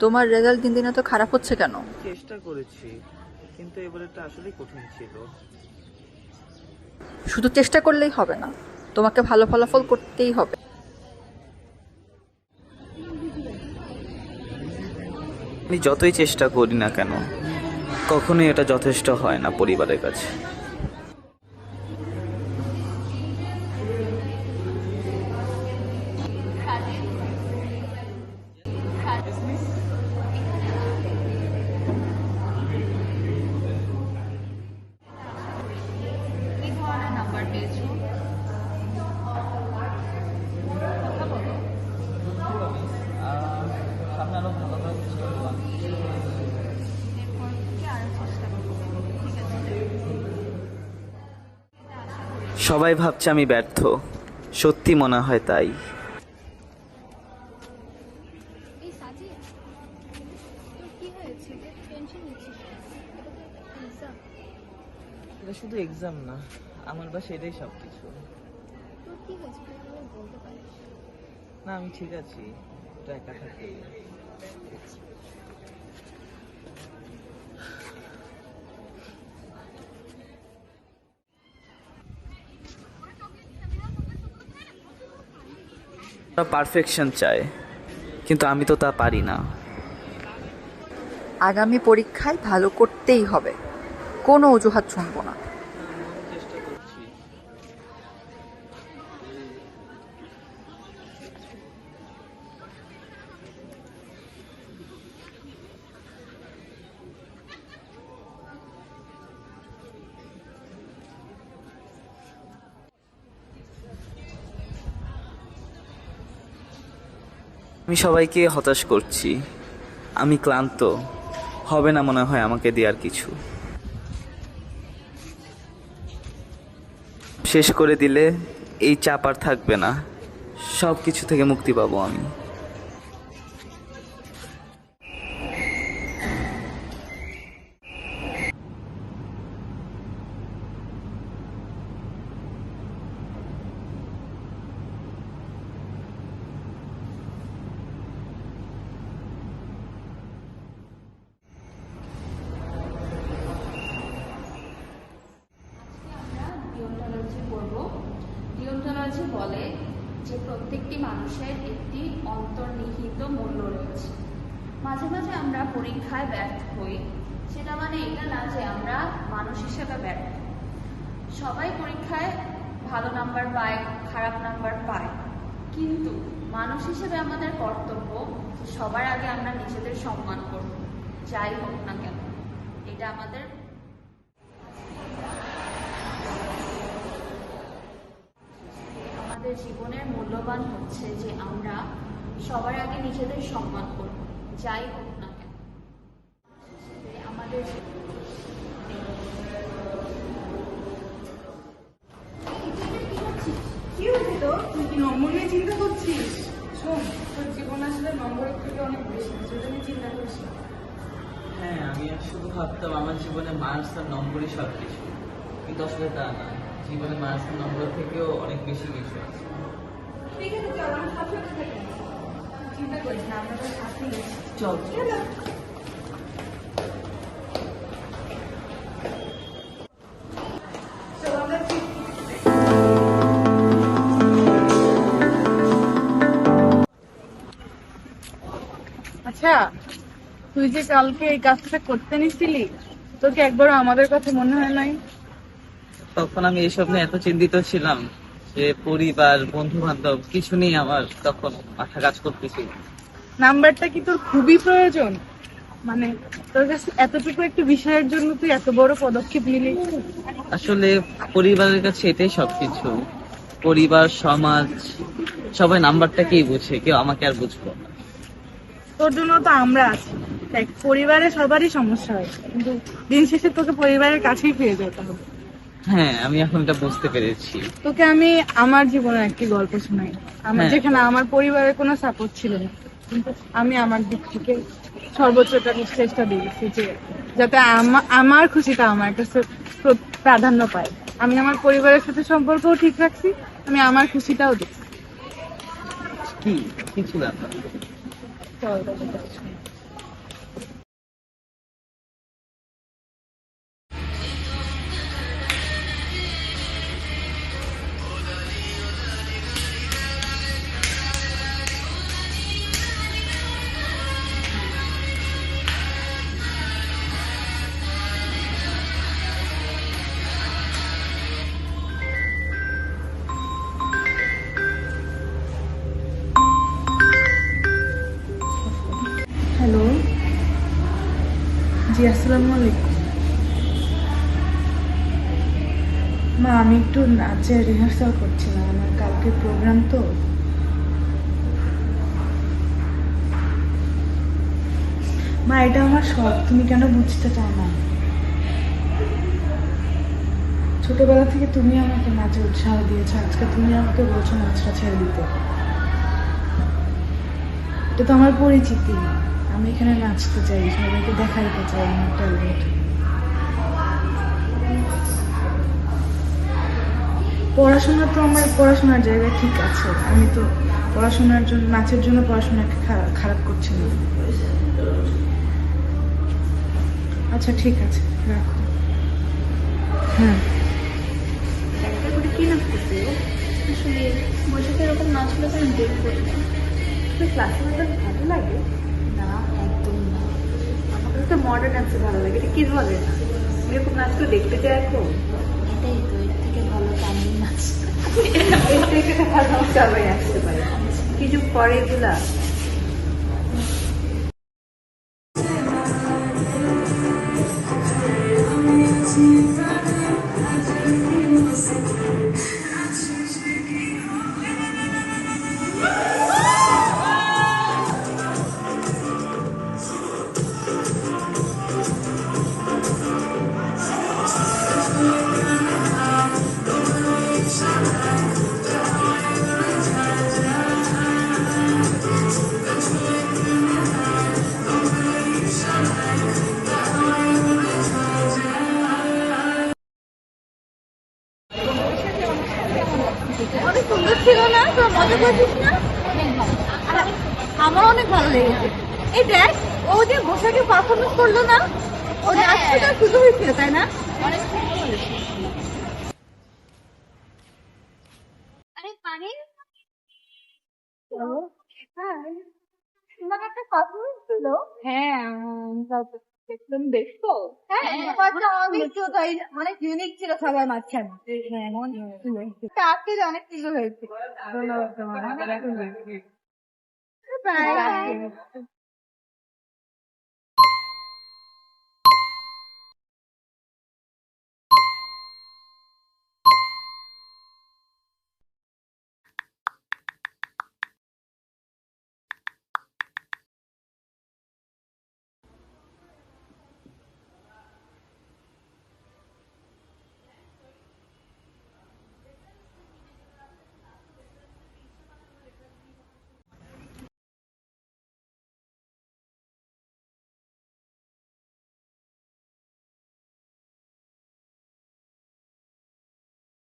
তোমার রেজাল্ট দিন দিন এত খারাপ হচ্ছে কেন? চেষ্টা করেছি, কিন্তু এবারেটা আসলেই কঠিন ছিল। শুধু চেষ্টা করলেই হবে না, তোমাকে ভালো ফলাফল করতেই হবে। আমি যতই চেষ্টা করি না কেন, কখনোই এটা যথেষ্ট হয় না পরিবারের কাছে। কি ধরনের নাম্বার পেয়েছো? কথা বলো। এরপর থেকে আরো চেষ্টা করবো, ঠিক আছে? সবাই ভাবছে আমি ব্যর্থ, সত্যি মনে হয় তাই। এই সাজিদ, তোর কি হয়েছে যে টেনশন নিচ্ছিস? এক্সাম। এটা শুধু এক্সাম না, আমার বাসায় এটাই সবকিছু। তোর কি হয়েছে তুই আমাকে বলতে পারিস? না, আমি ঠিক আছি, এটা একা থাকি। পারফেকশন চায়, কিন্তু আমি তো তা পারি না। আগামী পরীক্ষায় ভালো করতেই হবে, কোনো অজুহাত শুনবো না। চেষ্টা করছি। আমি সবাইকে হতাশ করছি, আমি ক্লান্ত, হবে না মনে হয় আমাকে দেওয়ার কিছু। শেষ করে দিলে এই চাপ আর থাকবে না, সব কিছু থেকে মুক্তি পাবো আমি। আমরা ডিওন্টোলজি পড়ব। ডিওন্টোলজি বলে যে প্রত্যেকটি মানুষের একটি অন্তর্নিহিত মূল্য রয়েছে। মাঝে মাঝে আমরা পরীক্ষায় ব্যর্থ হই, সেটা মানে এটা না যে আমরা মানুষ হিসেবে ব্যর্থ। সবাই পরীক্ষায় ভালো নাম্বার পায়, খারাপ নাম্বার পায়, কিন্তু মানুষ হিসেবে আমাদের কর্তব্য যে সবার আগে আমরা নিজেদের সম্মান করব, যাই হোক না কেন। এটা আমাদের আমাদের জীবনের মূল্যবান হচ্ছে যে আমরা সবার আগে নিজেদের সম্মান করব, যাই হোক না কেন। আমাদের কি হয়েছে তোর? তুই কি নম্বর নিয়ে চিন্তা করছিস? শোন, তোর জীবন আসলে নম্বরের থেকে অনেক বেশি, সেটা নিয়ে চিন্তা করিস না। হ্যাঁ, আমি শুধু ভাবতাম আমার জীবনে মার্কস আর নম্বরই সব কিছু, কিন্তু আসলে তা না। জীবনে মার্কস আর নম্বর থেকেও অনেক বেশি কিছু আছে। ঠিক আছে, চল আমি সব সাথে থাকি। চিন্তা করিস না, আমরা তোর সাথেই আছি। চল। চল আমরা ঠিক। আচ্ছা, তুই যে কালকে এই কাজটা করতে নিছিলি, তোকে একবারও আমাদের কথা মনে হয় নাই? তখন আমি এসব নিয়ে এত চিন্তিত ছিলাম যে পরিবার, বন্ধু বান্ধব কিছু নিয়ে আমার তখন মাথা কাজ করতেছিল। নাম্বারটা কি তোর খুবই প্রয়োজন? মানে তোর কাছে এতটুকু একটা বিষয়ের জন্য তুই এত বড় পদক্ষেপ নিলি? আসলে পরিবারের কাছে এটাই সবকিছু। পরিবার, সমাজ, সবাই নাম্বারটাকেই বুঝে, কেউ আমাকে আর বুঝবো না। তোর জন্য তো আমরা আছি। দেখ, পরিবারে সবারই সমস্যা হয়, কিন্তু দিন শেষে তোকে পরিবারের কাছেই ফিরে যেতে হবে। হ্যাঁ, আমি এখন এটা বুঝতে পেরেছি। তোকে আমি আমার জীবনের একটি গল্প শোনাই, আমার হ্যাঁ। যেখানে আমার পরিবারের কোনো সাপোর্ট ছিল না, কিন্তু আমি আমার দিক থেকে সর্বোচ্চটা চেষ্টা দিয়েছি যে যাতে আমার খুশিটা আমার কাছে প্রাধান্য পায়। আমি আমার পরিবারের সাথে সম্পর্কও ঠিক রাখছি, আমি আমার খুশিটাও দেখছি। কি কি ছিল আপনার? চল, আসসালামু আলাইকুম। মা, আমি একটু নাচের রিহার্সাল করছিলাম, আমার কালকে প্রোগ্রাম তো। মা, এটা আমার শখ, তুমি কেন বুঝতে চাও না? ছোটবেলা থেকে তুমি আমাকে নাচে উৎসাহ দিয়েছো, আজকে তুমি আমাকে বলছো নাচটা ছেড়ে দিতে। এটা তো আমার পরিচিতি, আমি এখানে নাচতে চাই, সবাইকে দেখাইতে চাই আমার ট্যালেন্ট। পড়াশোনা তো আমার পড়াশোনার জায়গায় ঠিক আছে, আমি তো পড়াশোনার জন্য, নাচের জন্য পড়াশোনাকে খারাপ করছি না। আচ্ছা ঠিক আছে, রাখো। হ্যাঁ। একটা করে কি নাচ করতে আসলে বৈশাখে এরকম নাচগুলো তো আমি দেখবো না। ক্লাসে নাচ ভালো লাগে না, একদম না। আমার কাছে মডার্ন নাচতে ভালো লাগে, এটা কি ধরনের নাচ? এরকম নাচগুলো দেখতে চাই এখন। এটাই তো, এর থেকে ভালো তামিল নাচ। এর থেকে ভালো সবাই আসতে পারে, কিছু পরে এগুলা। অনেক সুন্দর ছিল না? তো মজা করছিস না? আমার অনেক ভালো লেগেছে। এই দেখ, ও যে বসাকে পারফরমেন্স করলো না, ও নাচটা সুন্দর হয়েছিল, তাই না? আরে পানি, তোমার একটা কথা ছিল। হ্যাঁ, দেখলাম, দেখছো? হ্যাঁ, ব্যাপারটা অনেক তাই অনেক ইউনিক ছিল সবার মাঝখানে। হ্যাঁ, অনেক আসলে অনেক সুন্দর হয়েছে। ধন্যবাদ তোমার। বাই।